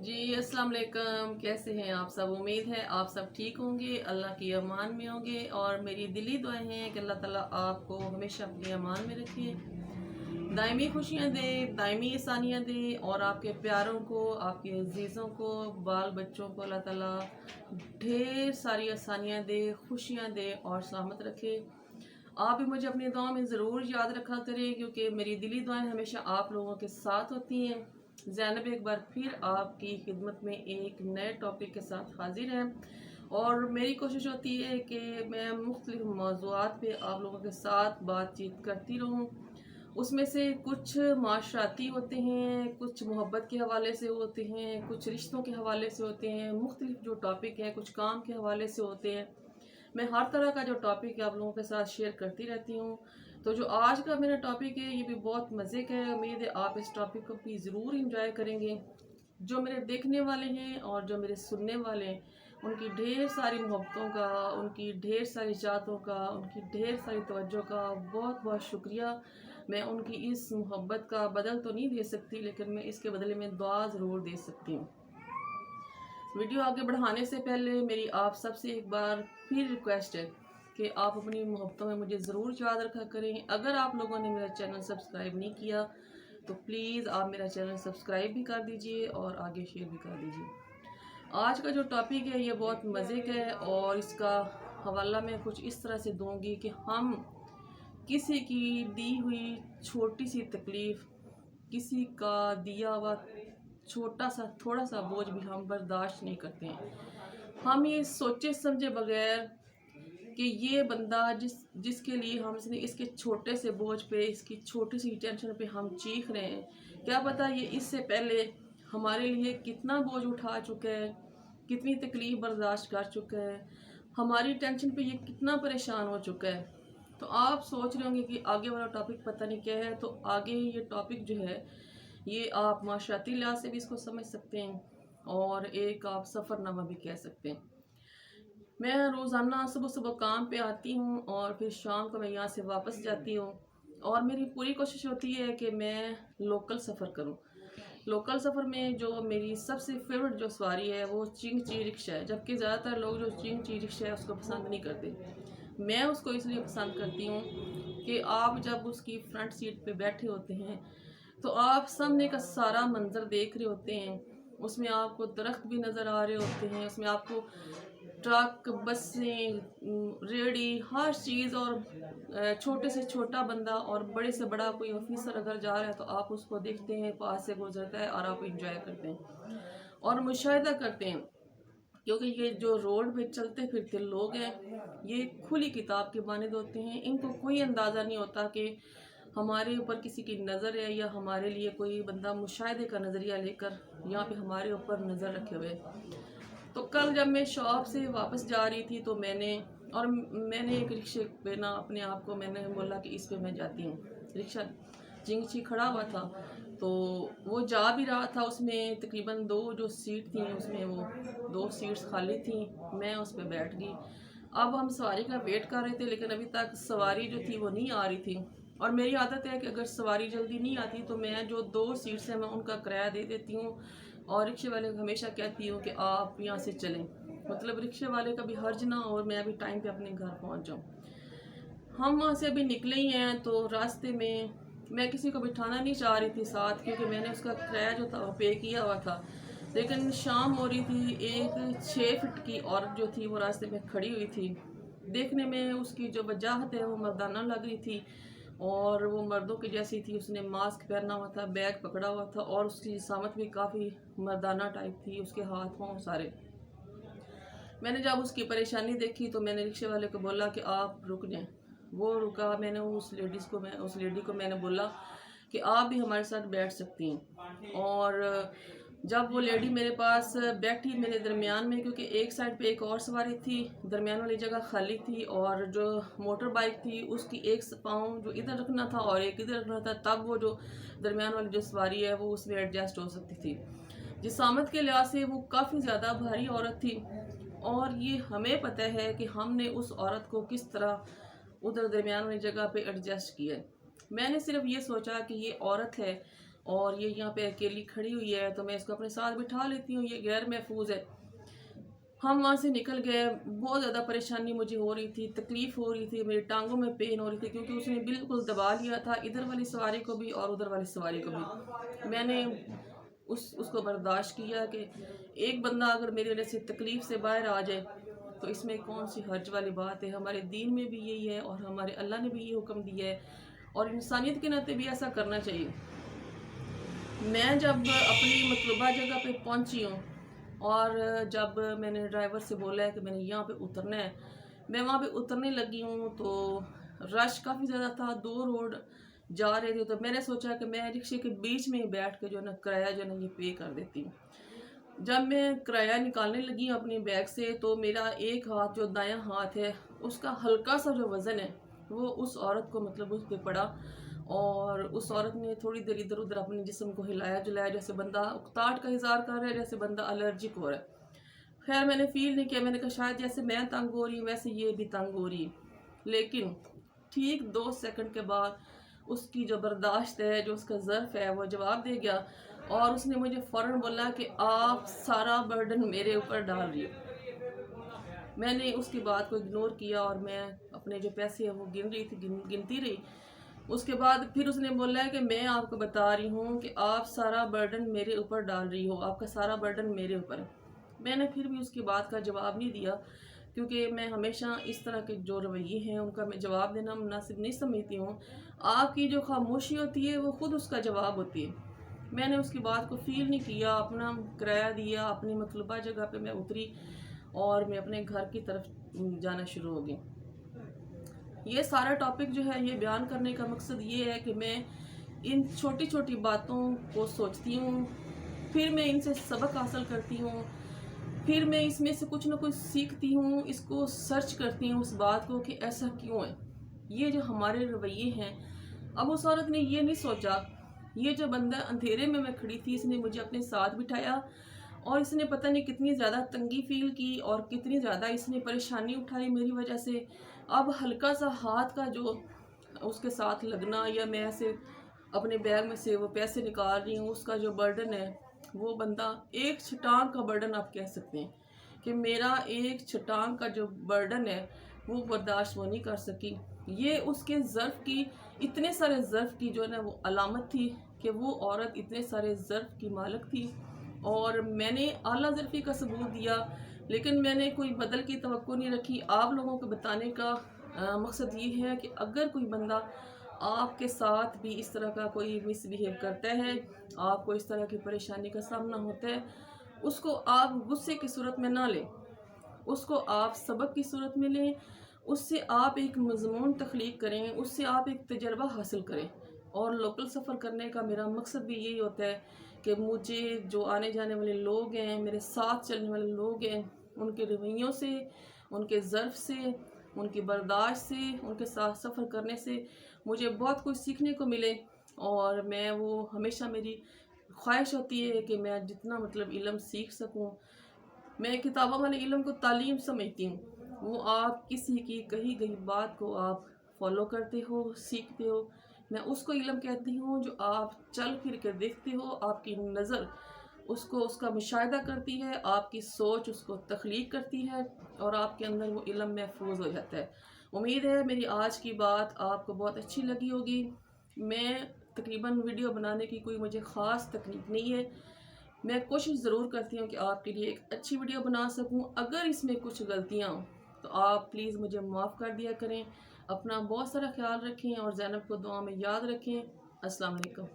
जी अस्सलाम वालेकुम। कैसे हैं आप सब? उम्मीद है आप सब ठीक होंगे, अल्लाह की अमान में होंगे। और मेरी दिली दुआएं हैं कि अल्लाह ताला आपको हमेशा अपनी अमान में रखे, दायमी खुशियाँ दे, दायमी आसानियाँ दे और आपके प्यारों को, आपके अजीज़ों को, बाल बच्चों को अल्लाह ताला ढेर सारी आसानियाँ दे, खुशियाँ दे और सलामत रखे। आप भी मुझे अपनी दुआओं में ज़रूर याद रखा करें, क्योंकि मेरी दिली दुआएं हमेशा आप लोगों के साथ होती हैं। ज़ैनब एक बार फिर आपकी खिदमत में एक नए टॉपिक के साथ हाजिर है और मेरी कोशिश होती है कि मैं मुख्तलिफ मौज़ूआत पे आप लोगों के साथ बातचीत करती रहूं। उसमें से कुछ माशराती होते हैं, कुछ मोहब्बत के हवाले से होते हैं, कुछ रिश्तों के हवाले से होते हैं, मुख्तलिफ जो टॉपिक है कुछ काम के हवाले से होते हैं। मैं हर तरह का जो टॉपिक है आप लोगों के साथ शेयर करती रहती हूँ। तो जो आज का मेरा टॉपिक है ये भी बहुत मज़े का है। उम्मीद है आप इस टॉपिक को भी ज़रूर इंजॉय करेंगे। जो मेरे देखने वाले हैं और जो मेरे सुनने वाले हैं उनकी ढेर सारी मोहब्बतों का, उनकी ढेर सारी चाहतों का, उनकी ढेर सारी तवज्जो का बहुत बहुत शुक्रिया। मैं उनकी इस मोहब्बत का बदल तो नहीं दे सकती, लेकिन मैं इसके बदले में दुआ ज़रूर दे सकती हूँ। वीडियो आगे बढ़ाने से पहले मेरी आप सबसे एक बार फिर रिक्वेस्ट है कि आप अपनी मोहब्बतों में मुझे ज़रूर याद रखा करें। अगर आप लोगों ने मेरा चैनल सब्सक्राइब नहीं किया तो प्लीज़ आप मेरा चैनल सब्सक्राइब भी कर दीजिए और आगे शेयर भी कर दीजिए। आज का जो टॉपिक है ये बहुत मज़े का है और इसका हवाला मैं कुछ इस तरह से दूंगी कि हम किसी की दी हुई छोटी सी तकलीफ़, किसी का दिया हुआ छोटा सा थोड़ा सा बोझ भी हम बर्दाश्त नहीं करते हैं। हम ये सोचे समझे बगैर कि ये बंदा जिसके लिए हम इसके छोटे से बोझ पे, इसकी छोटी सी टेंशन पे हम चीख रहे हैं, क्या पता ये इससे पहले हमारे लिए कितना बोझ उठा चुका है, कितनी तकलीफ बर्दाश्त कर चुका है, हमारी टेंशन पे ये कितना परेशान हो चुका है। तो आप सोच रहे होंगे कि आगे वाला टॉपिक पता नहीं क्या है। तो आगे ये टॉपिक जो है ये आप माशराती लिहाज से भी इसको समझ सकते हैं और एक आप सफ़रनामा भी कह सकते हैं। मैं रोज़ाना सुबह सुबह काम पे आती हूँ और फिर शाम को मैं यहाँ से वापस जाती हूँ और मेरी पूरी कोशिश होती है कि मैं लोकल सफ़र करूँ। लोकल सफ़र में जो मेरी सबसे फेवरेट जो सवारी है वो चिंग ची रिक्शा है, जबकि ज़्यादातर लोग जो चिंग ची रिक्शा है उसको पसंद नहीं करते। मैं उसको इसलिए पसंद करती हूँ कि आप जब उसकी फ्रंट सीट पे बैठे होते हैं तो आप सामने का सारा मंजर देख रहे होते हैं। उसमें आपको दरख्त भी नज़र आ रहे होते हैं, उसमें आपको ट्रक, बसें, रेहड़ी, हर चीज़ और छोटे से छोटा बंदा और बड़े से बड़ा कोई ऑफिसर अगर जा रहा है तो आप उसको देखते हैं, पास से गुजरता है और आप इंजॉय करते हैं और मुशाहिदा करते हैं। क्योंकि ये जो रोड पे चलते फिरते लोग हैं ये खुली किताब के मानद होते हैं। इनको कोई अंदाज़ा नहीं होता कि हमारे ऊपर किसी की नज़र है या हमारे लिए कोई बंदा मुशाहिदे का नज़रिया लेकर यहाँ पे हमारे ऊपर नज़र रखे हुए। तो कल जब मैं शॉप से वापस जा रही थी तो मैंने एक रिक्शे पे ना अपने आप को मैंने बोला कि इस पे मैं जाती हूँ। रिक्शा चिंगची खड़ा हुआ था तो वो जा भी रहा था। उसमें तकरीबन 2 जो सीट थी उसमें वो 2 सीट्स खाली थी, मैं उस पर बैठ गई। अब हम सवारी का वेट कर रहे थे लेकिन अभी तक सवारी जो थी वो नहीं आ रही थी और मेरी आदत है कि अगर सवारी जल्दी नहीं आती तो मैं जो 2 सीट्स हैं मैं उनका किराया दे देती हूँ और रिक्शे वाले को हमेशा कहती हूँ कि आप यहाँ से चलें, मतलब रिक्शे वाले का भी हर्ज ना और मैं अभी टाइम पे अपने घर पहुँच जाऊँ। हम वहाँ से अभी निकले ही हैं तो रास्ते में मैं किसी को बिठाना नहीं चाह रही थी साथ, क्योंकि मैंने उसका किराया जो था वो पे किया हुआ था। लेकिन शाम हो रही थी, एक 6 फीट की औरत जो थी वो रास्ते में खड़ी हुई थी। देखने में उसकी जो वजाहत है वो मर्दाना लग रही थी और वो मर्दों की जैसी थी। उसने मास्क पहना हुआ था, बैग पकड़ा हुआ था और उसकी जिसामत भी काफ़ी मर्दाना टाइप थी, उसके हाथ पाँव सारे। मैंने जब उसकी परेशानी देखी तो मैंने रिक्शे वाले को बोला कि आप रुक जाएं। वो रुका। मैंने उस लेडी को मैंने बोला कि आप भी हमारे साथ बैठ सकती हैं। और जब वो लेडी मेरे पास बैठी मेरे दरमियान में, क्योंकि एक साइड पे एक और सवारी थी, दरमियान वाली जगह खाली थी और जो मोटर बाइक थी उसकी एक पाँव जो इधर रखना था और एक इधर रखना था, तब वो जो दरमियान वाली जो सवारी है वो उसमें एडजस्ट हो सकती थी। जिसामत के लिहाज से वो काफ़ी ज़्यादा भारी औरत थी और ये हमें पता है कि हमने उस औरत को किस तरह उधर दरमियान वाली जगह पे एडजस्ट किया है। मैंने सिर्फ ये सोचा कि ये औरत है और ये यहाँ पे अकेली खड़ी हुई है, तो मैं इसको अपने साथ बिठा लेती हूँ, ये गैर महफूज है। हम वहाँ से निकल गए। बहुत ज़्यादा परेशानी मुझे हो रही थी, तकलीफ़ हो रही थी, मेरी टांगों में पेन हो रही थी, क्योंकि उसने बिल्कुल दबा लिया था, इधर वाली सवारी को भी और उधर वाली सवारी को भी। मैंने उसको बर्दाश्त किया कि एक बंदा अगर मेरी वजह से तकलीफ़ से बाहर आ जाए तो इसमें कौन सी हर्ज वाली बात है। हमारे दीन में भी यही है और हमारे अल्लाह ने भी ये हुक्म दिया है, और इंसानियत के नाते भी ऐसा करना चाहिए। मैं जब अपनी मतलूबा जगह पे पहुंची हूँ, और जब मैंने ड्राइवर से बोला है कि मैंने यहाँ पे उतरना है, मैं वहाँ पे उतरने लगी हूँ तो रश काफ़ी ज़्यादा था, 2 रोड जा रहे थे। तो मैंने सोचा कि मैं रिक्शे के बीच में ही बैठ के जो है ना किराया जो है ना ये पे कर देती हूँ। जब मैं किराया निकालने लगी अपनी बैग से, तो मेरा एक हाथ जो दायां हाथ है उसका हल्का सा जो वज़न है वो उस औरत को मतलब उस पर पड़ा, और उस औरत ने थोड़ी देर इधर उधर अपने जिस्म को हिलाया जुलाया, जैसे बंदा उकताहट का इज़हार कर रहा है, जैसे बंदा एलर्जिक हो रहा है। खैर मैंने फ़ील नहीं किया, मैंने कहा शायद जैसे मैं तंग हो रही हूँ वैसे ये भी तंग हो रही है। लेकिन ठीक 2 सेकंड के बाद उसकी जो बर्दाश्त है, जो उसका ज़र्फ़ है, वो जवाब दे गया, और उसने मुझे फ़ौरन बोला कि आप सारा बर्डन मेरे ऊपर डाल रही हो। मैंने उसकी बात को इग्नोर किया और मैं अपने जो पैसे हैं वो गिन रही थी, गिनती रही। उसके बाद फिर उसने बोला है कि मैं आपको बता रही हूँ कि आप सारा बर्डन मेरे ऊपर डाल रही हो, आपका सारा बर्डन मेरे ऊपर है। मैंने फिर भी उसकी बात का जवाब नहीं दिया, क्योंकि मैं हमेशा इस तरह के जो रवैये हैं उनका मैं जवाब देना मुनासिब नहीं समझती हूँ। आपकी जो खामोशी होती है वो खुद उसका जवाब होती है। मैंने उसकी बात को फ़ील नहीं किया, अपना किराया दिया, अपनी मतलूबा जगह पे मैं उतरी और मैं अपने घर की तरफ जाना शुरू हो गई। ये सारा टॉपिक जो है ये बयान करने का मकसद ये है कि मैं इन छोटी छोटी बातों को सोचती हूँ, फिर मैं इनसे सबक हासिल करती हूँ, फिर मैं इसमें से कुछ ना कुछ सीखती हूँ, इसको सर्च करती हूँ उस बात को कि ऐसा क्यों है। ये जो हमारे रवैये हैं, अब उस औरत ने ये नहीं सोचा, ये जो बंदा अंधेरे में मैं खड़ी थी इसने मुझे अपने साथ बिठाया, और इसने पता नहीं कितनी ज़्यादा तंगी फ़ील की और कितनी ज़्यादा इसने परेशानी उठाई मेरी वजह से। अब हल्का सा हाथ का जो उसके साथ लगना, या मैं ऐसे अपने बैग में से वो पैसे निकाल रही हूँ, उसका जो बर्डन है, वो बंदा एक छटांग का बर्डन आप कह सकते हैं कि मेरा एक छटांग का जो बर्डन है वो बर्दाश्त वो नहीं कर सकी। ये उसके ज़र्फ़ की, इतने सारे ज़र्फ़ की जो है ना वो अलामत थी कि वो औरत इतने सारे ज़र्फ़ की मालिक थी, और मैंने आला ज़र्फ़ी का सबूत दिया, लेकिन मैंने कोई बदल की तवक्को नहीं रखी। आप लोगों को बताने का मकसद ये है कि अगर कोई बंदा आपके साथ भी इस तरह का कोई मिसबिहेव करता है, आपको इस तरह की परेशानी का सामना होता है, उसको आप गुस्से की सूरत में ना लें, उसको आप सबक की सूरत में लें, उससे आप एक मज़मून तख्लीक करें, उससे आप एक तजर्बा हासिल करें। और लोकल सफ़र करने का मेरा मकसद भी यही होता है कि मुझे जो आने जाने वाले लोग हैं, मेरे साथ चलने वाले लोग हैं, उनके रवैयों से, उनके ज़र्फ़ से, उनकी बर्दाश्त से, उनके साथ सफ़र करने से मुझे बहुत कुछ सीखने को मिले। और मैं वो हमेशा मेरी ख्वाहिश होती है कि मैं जितना मतलब इल्म सीख सकूं। मैं किताबों वाले इल्म को तालीम समझती हूँ। वो आप किसी की कही गई बात को आप फॉलो करते हो, सीखते हो। मैं उसको इल्म कहती हूँ जो आप चल फिर कर देखते हो, आपकी नज़र उसको उसका मुशाहिदा करती है, आपकी सोच उसको तख्लीक करती है, और आपके अंदर वो इल्म महफूज हो जाता है। उम्मीद है मेरी आज की बात आपको बहुत अच्छी लगी होगी। मैं तकरीबन वीडियो बनाने की कोई मुझे ख़ास तकनीक नहीं है, मैं कोशिश ज़रूर करती हूँ कि आपके लिए एक अच्छी वीडियो बना सकूँ। अगर इसमें कुछ गलतियाँ हों तो आप प्लीज़ मुझे माफ़ कर दिया करें। अपना बहुत सारा ख्याल रखें और ज़ैनब को दुआ में याद रखें। अस्सलाम वालेकुम।